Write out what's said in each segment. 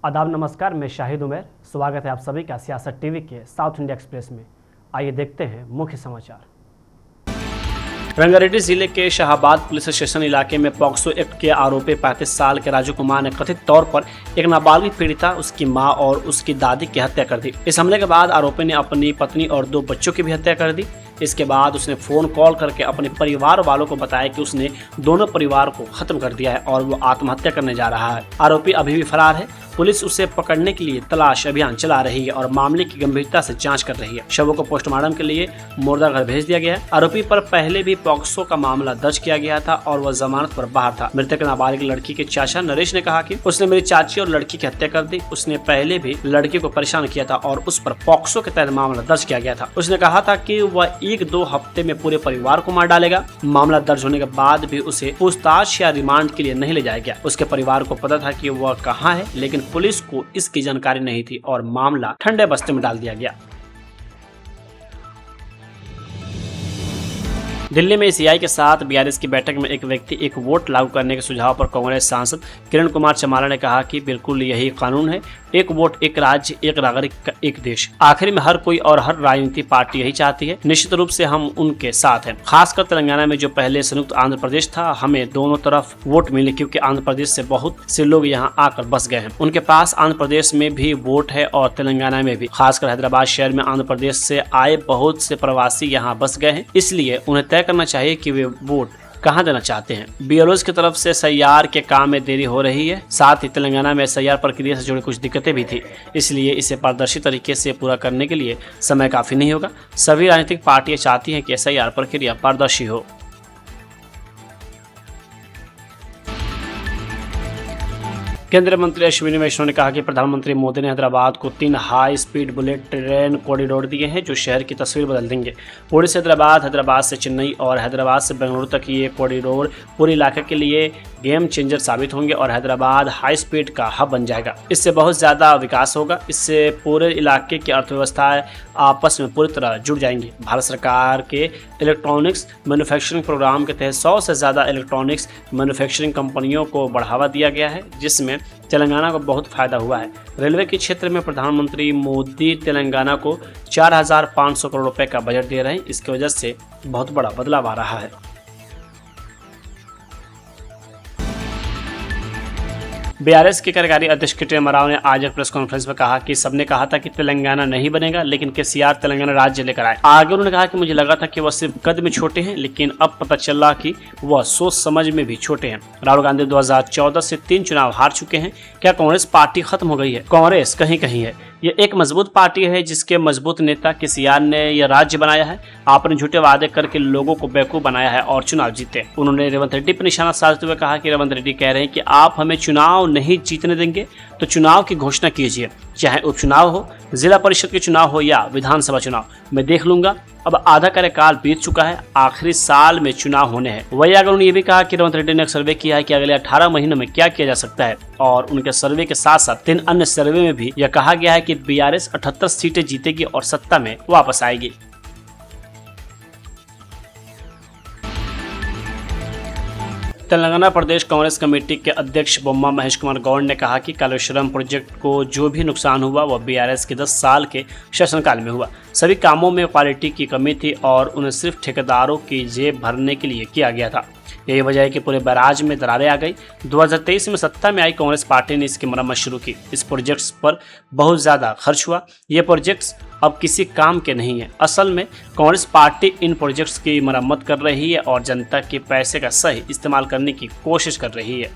आदाब नमस्कार, मैं शाहिद उमर। स्वागत है आप सभी का सियासत टीवी के साउथ इंडिया एक्सप्रेस में। आइए देखते हैं मुख्य समाचार। रंगारेड्डी जिले के शाहबाद पुलिस स्टेशन इलाके में पॉक्सो एक्ट के आरोपी 35 साल के राजू कुमार ने कथित तौर पर एक नाबालिग पीड़िता, उसकी मां और उसकी दादी की हत्या कर दी। इस हमले के बाद आरोपी ने अपनी पत्नी और 2 बच्चों की भी हत्या कर दी। इसके बाद उसने फोन कॉल करके अपने परिवार वालों को बताया कि उसने दोनों परिवार को खत्म कर दिया है और वो आत्महत्या करने जा रहा है। आरोपी अभी भी फरार है। पुलिस उसे पकड़ने के लिए तलाश अभियान चला रही है और मामले की गंभीरता से जांच कर रही है। शवों को पोस्टमार्टम के लिए मुर्दाघर भेज दिया गया है। आरोपी पर पहले भी पॉक्सो का मामला दर्ज किया गया था और वह जमानत पर बाहर था। मृतक नाबालिग लड़की के चाचा नरेश ने कहा कि उसने मेरी चाची और लड़की की हत्या कर दी। उसने पहले भी लड़की को परेशान किया था और उस पर पॉक्सो के तहत मामला दर्ज किया गया था। उसने कहा था कि वह 1-2 हफ्ते में पूरे परिवार को मार डालेगा। मामला दर्ज होने के बाद भी उसे पूछताछ या रिमांड के लिए नहीं ले जाया गया। उसके परिवार को पता था कि वह कहाँ है, लेकिन पुलिस को इसकी जानकारी नहीं थी और मामला ठंडे बस्ते में डाल दिया गया। दिल्ली में सीआई के साथ बीआरएस की बैठक में एक व्यक्ति एक वोट लागू करने के सुझाव पर कांग्रेस सांसद किरण कुमार चमाला ने कहा कि बिल्कुल यही कानून है, एक वोट एक राज्य एक नागरिक एक देश। आखिर में हर कोई और हर राजनीतिक पार्टी यही चाहती है। निश्चित रूप से हम उनके साथ हैं। खासकर तेलंगाना में जो पहले संयुक्त आंध्र प्रदेश था, हमें दोनों तरफ वोट मिले क्योंकि आंध्र प्रदेश से बहुत से लोग यहाँ आकर बस गए हैं। उनके पास आंध्र प्रदेश में भी वोट है और तेलंगाना में भी। खासकर हैदराबाद शहर में आंध्र प्रदेश से आए बहुत से प्रवासी यहाँ बस गए हैं, इसलिए उन्हें तय करना चाहिए कि वे वोट कहां देना चाहते हैं। बीएलओज की तरफ से एसआईआर के काम में देरी हो रही है। साथ ही तेलंगाना में एसआईआर प्रक्रिया से जुड़ी कुछ दिक्कतें भी थी, इसलिए इसे पारदर्शी तरीके से पूरा करने के लिए समय काफी नहीं होगा। सभी राजनीतिक पार्टियां चाहती हैं कि एसआईआर प्रक्रिया पारदर्शी हो। केंद्रीय मंत्री अश्विनी वैष्णव ने कहा कि प्रधानमंत्री मोदी ने हैदराबाद को 3 high speed bullet train corridor दिए हैं जो शहर की तस्वीर बदल देंगे। पुणे से हैदराबाद, हैदराबाद से चेन्नई और हैदराबाद से बेंगलुरु तक ये कॉरिडोर पूरे इलाके के लिए गेम चेंजर साबित होंगे और हैदराबाद हाई स्पीड का हब बन जाएगा। इससे बहुत ज़्यादा विकास होगा। इससे पूरे इलाके की अर्थव्यवस्था आपस में पूरी तरह जुड़ जाएंगी। भारत सरकार के इलेक्ट्रॉनिक्स मैन्युफैक्चरिंग प्रोग्राम के तहत 100 से ज़्यादा इलेक्ट्रॉनिक्स मैन्युफैक्चरिंग कंपनियों को बढ़ावा दिया गया है, जिसमें तेलंगाना को बहुत फायदा हुआ है। रेलवे के क्षेत्र में प्रधानमंत्री मोदी तेलंगाना को 4500 करोड़ रुपए का बजट दे रहे हैं। इसकी वजह से बहुत बड़ा बदलाव आ रहा है। बीआरएस के कार्यकारी अध्यक्ष के टी रामाराव ने आज एक प्रेस कॉन्फ्रेंस में कहा कि सबने कहा था कि तेलंगाना नहीं बनेगा, लेकिन केसीआर तेलंगाना राज्य लेकर आए। आगे उन्होंने कहा कि मुझे लगा था कि वह सिर्फ कद में छोटे हैं, लेकिन अब पता चला कि वह सोच समझ में भी छोटे हैं। राहुल गांधी 2014 से 3 चुनाव हार चुके हैं। क्या कांग्रेस पार्टी खत्म हो गई है? कांग्रेस कहीं कहीं है। ये एक मजबूत पार्टी है जिसके मजबूत नेता केसीआर ने यह राज्य बनाया है। आपने झूठे वादे करके लोगों को बेवकूफ बनाया है और चुनाव जीते। उन्होंने रेवंत रेड्डी पर निशाना साधते हुए कहा कि रेवंत रेड्डी कह रहे हैं कि आप हमें चुनाव नहीं जीतने देंगे तो चुनाव की घोषणा कीजिए, चाहे उपचुनाव हो, जिला परिषद के चुनाव हो या विधानसभा चुनाव, मैं देख लूंगा। अब आधा कार्यकाल बीत चुका है, आखिरी साल में चुनाव होने हैं। वही अगर उन्होंने ये भी कहा कि रेवंत रेड्डी ने एक सर्वे किया है कि अगले 18 महीनों में क्या किया जा सकता है और उनके सर्वे के साथ साथ 3 अन्य सर्वे में भी यह कहा गया है कि बीआरएस 78 सीटें जीतेगी और सत्ता में वापस आएगी। तेलंगाना प्रदेश कांग्रेस कमेटी के अध्यक्ष बोम्मा महेश कुमार गौड़ ने कहा कि कालेश्वरम प्रोजेक्ट को जो भी नुकसान हुआ वह बीआरएस के 10 साल के शासनकाल में हुआ। सभी कामों में क्वालिटी की कमी थी और उन्हें सिर्फ ठेकेदारों की जेब भरने के लिए किया गया था। यही वजह है कि पूरे बैराज में दरारें आ गई। 2023 में सत्ता में आई कांग्रेस पार्टी ने इसकी मरम्मत शुरू की। इस प्रोजेक्ट्स पर बहुत ज़्यादा खर्च हुआ। ये प्रोजेक्ट्स अब किसी काम के नहीं है। असल में कांग्रेस पार्टी इन प्रोजेक्ट्स की मरम्मत कर रही है और जनता के पैसे का सही इस्तेमाल करने की कोशिश कर रही है।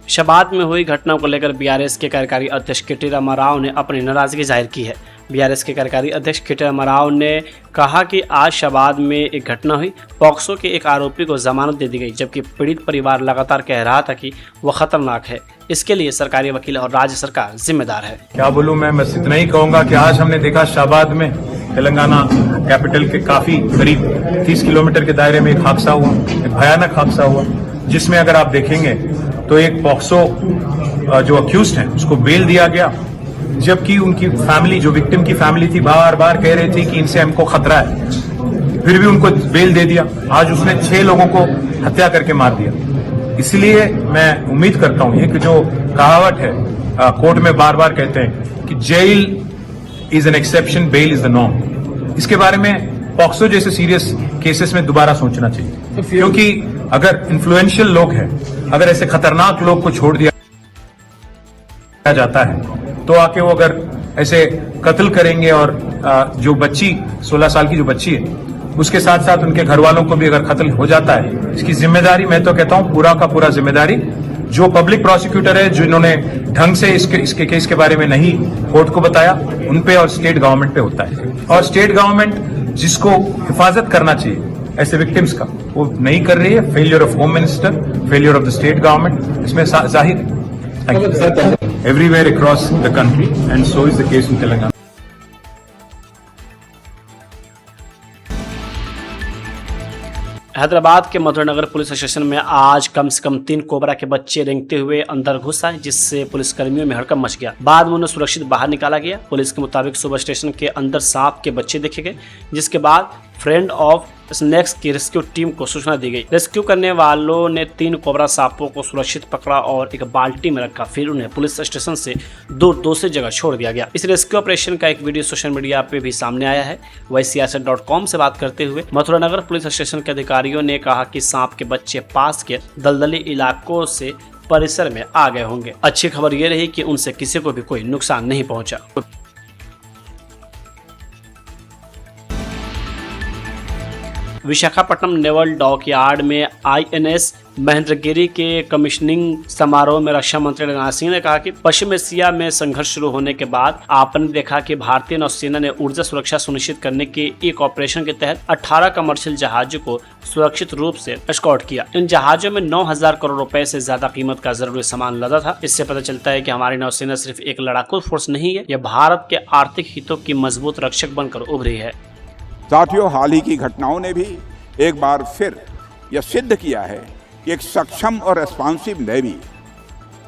शाहबाद में हुई घटनाओं को लेकर बीआरएस के कार्यकारी अध्यक्ष के टी रामाराव ने अपनी नाराजगी जाहिर की है। बीआरएस के कार्यकारी अध्यक्ष के टी रामाराव ने कहा कि आज शाहबाद में एक घटना हुई। पॉक्सो के एक आरोपी को जमानत दे दी गई, जबकि पीड़ित परिवार लगातार कह रहा था कि वह खतरनाक है। इसके लिए सरकारी वकील और राज्य सरकार जिम्मेदार है। क्या बोलूं मैं, बस इतना ही कहूंगा कि आज हमने देखा शाहबाद में तेलंगाना कैपिटल के काफी करीब 30 किलोमीटर के दायरे में एक हादसा हुआ, एक भयानक हादसा हुआ, जिसमें अगर आप देखेंगे तो एक पॉक्सो जो अक्यूज्ड है उसको बेल दिया गया, जबकि उनकी फैमिली, जो विक्टिम की फैमिली थी, बार बार कह रही थी कि इनसे हमको खतरा है, फिर भी उनको बेल दे दिया। आज उसने 6 लोगों को हत्या करके मार दिया। इसलिए मैं उम्मीद करता हूं ये कि जो कहावत है कोर्ट में बार बार कहते हैं कि jail is an exception, bail is the norm, इसके बारे में पॉक्सो जैसे सीरियस केसेस में दोबारा सोचना चाहिए। क्योंकि अगर इन्फ्लुएंशियल लोग हैं, अगर ऐसे खतरनाक लोग को छोड़ दिया जाता है तो आके वो अगर ऐसे कत्ल करेंगे और जो बच्ची 16 साल की जो बच्ची है उसके साथ साथ उनके घर वालों को भी अगर कत्ल हो जाता है, इसकी जिम्मेदारी मैं तो कहता हूं पूरा का पूरा जिम्मेदारी जो पब्लिक प्रोसिक्यूटर है, जिन्होंने ढंग से इसके केस के बारे में नहीं कोर्ट को बताया, उन पे और स्टेट गवर्नमेंट पे होता है। और स्टेट गवर्नमेंट जिसको हिफाजत करना चाहिए ऐसे विक्टिम्स का, वो नहीं कर रही है। Failure of home minister, failure of the state government इसमें जाहिर है। Everywhere across the country, and so is the case in Telangana. Hyderabad के मधुरनगर पुलिस स्टेशन में आज कम से कम 3 कोबरा के बच्चे रेंगते हुए अंदर घुस आए, जिससे पुलिसकर्मियों में हड़कंप मच गया। बाद में उन्हें सुरक्षित बाहर निकाला गया। पुलिस के मुताबिक सुबह स्टेशन के अंदर सांप के बच्चे देखे गए, जिसके बाद फ्रेंड ऑफ स्नेक्स की रेस्क्यू टीम को सूचना दी गई। रेस्क्यू करने वालों ने 3 कोबरा सांपों को सुरक्षित पकड़ा और एक बाल्टी में रखा, फिर उन्हें पुलिस स्टेशन से दूर दूसरी जगह छोड़ दिया गया। इस रेस्क्यू ऑपरेशन का एक वीडियो सोशल मीडिया पे भी सामने आया है। YCRZ.com से बात करते हुए मथुरानगर पुलिस स्टेशन के अधिकारियों ने कहा कि सांप के बच्चे पास के दलदली इलाकों से परिसर में आ गए होंगे। अच्छी खबर यह रही कि उनसे किसी को भी कोई नुकसान नहीं पहुंचा। विशाखापट्टनम नेवल डॉकयार्ड में INS महेंद्रगिरी के कमीशनिंग समारोह में रक्षा मंत्री राजनाथ सिंह ने कहा कि पश्चिम एशिया में संघर्ष शुरू होने के बाद आपने देखा कि भारतीय नौसेना ने ऊर्जा सुरक्षा सुनिश्चित करने के एक ऑपरेशन के तहत 18 कमर्शियल जहाजों को सुरक्षित रूप से एस्कॉर्ट किया। इन जहाजों में 9,000 करोड़ रुपए से ज्यादा कीमत का जरूरी सामान लदा था। इससे पता चलता है कि हमारी नौसेना सिर्फ एक लड़ाकू फोर्स नहीं है, यह भारत के आर्थिक हितों की मजबूत रक्षक बनकर उभरी है। साथियों, हाल ही की घटनाओं ने भी एक बार फिर यह सिद्ध किया है कि एक सक्षम और रेस्पॉन्सिव नेवी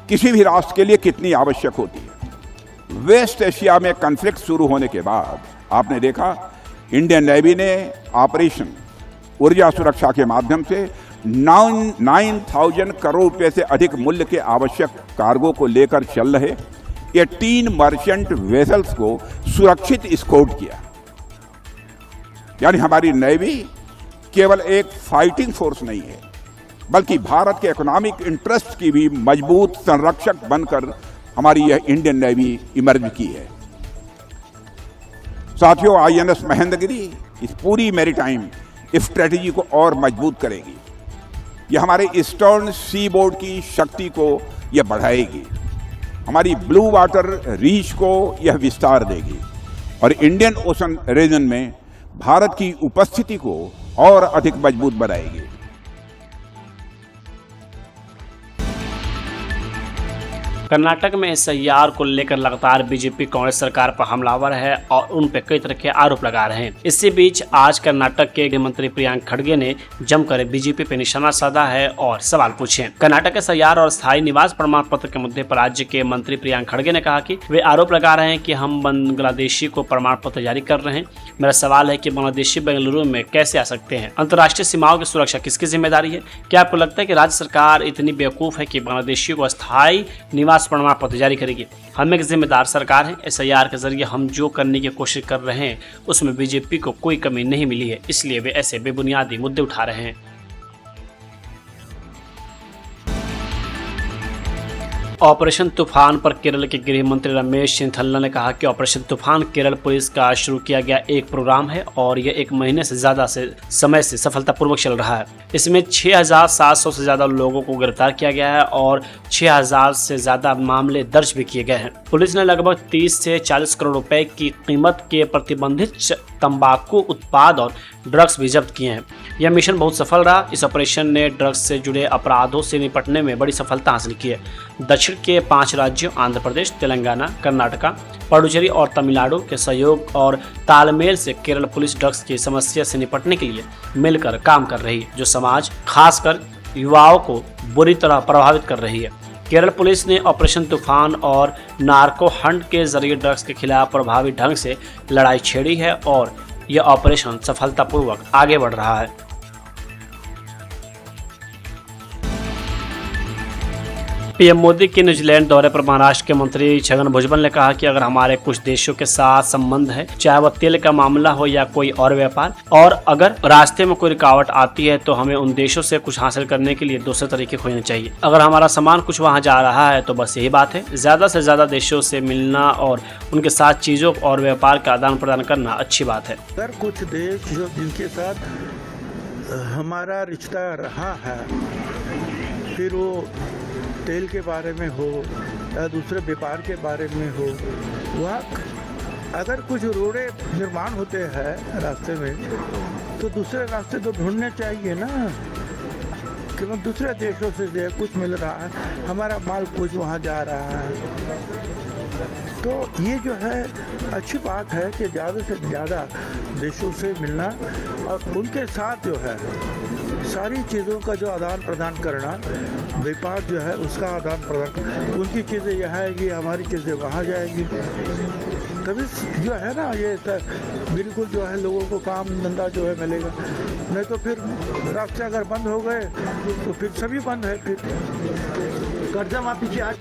किसी भी राष्ट्र के लिए कितनी आवश्यक होती है। वेस्ट एशिया में कॉन्फ्लिक्ट शुरू होने के बाद आपने देखा इंडियन नेवी ने ऑपरेशन ऊर्जा सुरक्षा के माध्यम से 9,000 करोड़ रुपए से अधिक मूल्य के आवश्यक कार्गो को लेकर चल रहे ये 3 मर्चेंट वेसल्स को सुरक्षित एस्कॉर्ट किया। यानी हमारी नेवी केवल एक फाइटिंग फोर्स नहीं है, बल्कि भारत के इकोनॉमिक इंटरेस्ट की भी मजबूत संरक्षक बनकर हमारी यह इंडियन नेवी इमर्ज की है। साथियों, INS महेंद्रगिरी इस पूरी मैरीटाइम स्ट्रेटेजी को और मजबूत करेगी। यह हमारे ईस्टर्न सी बोर्ड की शक्ति को यह बढ़ाएगी, हमारी ब्लू वाटर रीच को यह विस्तार देगी और इंडियन ओशन रीजन में भारत की उपस्थिति को और अधिक मजबूत बनाएगी। कर्नाटक में SIR को लेकर लगातार बीजेपी कांग्रेस सरकार पर हमलावर है और उन पर कई तरह के आरोप लगा रहे हैं। इसी बीच आज कर्नाटक के गृह मंत्री प्रियंक खड़गे ने जमकर बीजेपी पर निशाना साधा है और सवाल पूछे। कर्नाटक के SIR और स्थायी निवास प्रमाण पत्र के मुद्दे पर राज्य के मंत्री प्रियंक खड़गे ने कहा कि वे आरोप लगा रहे हैं कि हम बांग्लादेशी को प्रमाण पत्र जारी कर रहे हैं। मेरा सवाल है कि बांग्लादेशी बेंगलुरु में कैसे आ सकते हैं? अंतर्राष्ट्रीय सीमाओं की सुरक्षा किसकी जिम्मेदारी है? क्या आपको लगता है कि राज्य सरकार इतनी बेवकूफ है कि बांग्लादेशियों को स्थायी निवास प्रमाण पत्र जारी करेगी? हम एक जिम्मेदार सरकार है। SIR के जरिए हम जो करने की कोशिश कर रहे हैं उसमें बीजेपी को कोई कमी नहीं मिली है, इसलिए वे ऐसे बेबुनियादी मुद्दे उठा रहे हैं। ऑपरेशन तूफान पर केरल के गृह मंत्री रमेश चिन्नथल्ला ने कहा कि ऑपरेशन तूफान केरल पुलिस का शुरू किया गया एक प्रोग्राम है और यह 1 महीने से ज्यादा समय से सफलतापूर्वक चल रहा है। इसमें 6,700 से ज्यादा लोगों को गिरफ्तार किया गया है और 6,000 से ज्यादा मामले दर्ज भी किए गए हैं। पुलिस ने लगभग 30 से 40 करोड़ रुपए की कीमत के प्रतिबंधित तंबाकू उत्पाद और ड्रग्स भी जब्त किए हैं। यह मिशन बहुत सफल रहा। इस ऑपरेशन ने ड्रग्स से जुड़े अपराधों से निपटने में बड़ी सफलता हासिल की है। दक्षिण के 5 राज्यों आंध्र प्रदेश, तेलंगाना, कर्नाटका, पुडुचेरी और तमिलनाडु के सहयोग और तालमेल से केरल पुलिस ड्रग्स की समस्या से निपटने के लिए मिलकर काम कर रही है, जो समाज खासकर युवाओं को बुरी तरह प्रभावित कर रही है। केरल पुलिस ने ऑपरेशन तूफान और नार्को हंट के जरिए ड्रग्स के खिलाफ प्रभावी ढंग से लड़ाई छेड़ी है और यह ऑपरेशन सफलतापूर्वक आगे बढ़ रहा है। पीएम मोदी के न्यूजीलैंड दौरे पर महाराष्ट्र के मंत्री छगन भुजबल ने कहा कि अगर हमारे कुछ देशों के साथ संबंध है, चाहे वह तेल का मामला हो या कोई और व्यापार, और अगर रास्ते में कोई रुकावट आती है तो हमें उन देशों से कुछ हासिल करने के लिए दूसरे तरीके खोजने चाहिए। अगर हमारा सामान कुछ वहाँ जा रहा है तो बस यही बात है, ज्यादा से ज्यादा देशों से मिलना और उनके साथ चीजों और व्यापार का आदान प्रदान करना अच्छी बात है। अगर कुछ देश जो जिनके साथ हमारा रिश्ता रहा है, फिर वो तेल के बारे में हो या दूसरे व्यापार के बारे में हो, वहाँ अगर कुछ रोड़े निर्माण होते हैं रास्ते में तो दूसरे रास्ते तो ढूंढने चाहिए ना, कि वो दूसरे देशों से जो कुछ मिल रहा है, हमारा माल कुछ वहाँ जा रहा है। तो ये जो है अच्छी बात है कि ज़्यादा से ज़्यादा देशों से मिलना और उनके साथ जो है सारी चीज़ों का जो आदान प्रदान करना, व्यापार जो है उसका आदान प्रदान, उनकी चीज़ें यहाँ आएगी, हमारी चीज़ें वहाँ जाएगी, तभी जो है ना ये बिल्कुल जो है लोगों को काम धंधा जो है मिलेगा। नहीं तो फिर रास्ते अगर बंद हो गए तो फिर सभी बंद है, फिर कर्जा माफी की आज।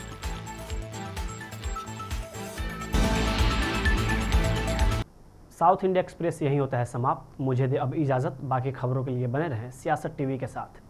साउथ इंडिया एक्सप्रेस यही होता है समाप्त। मुझे दे अब इजाज़त। बाकी खबरों के लिए बने रहें सियासत टीवी के साथ।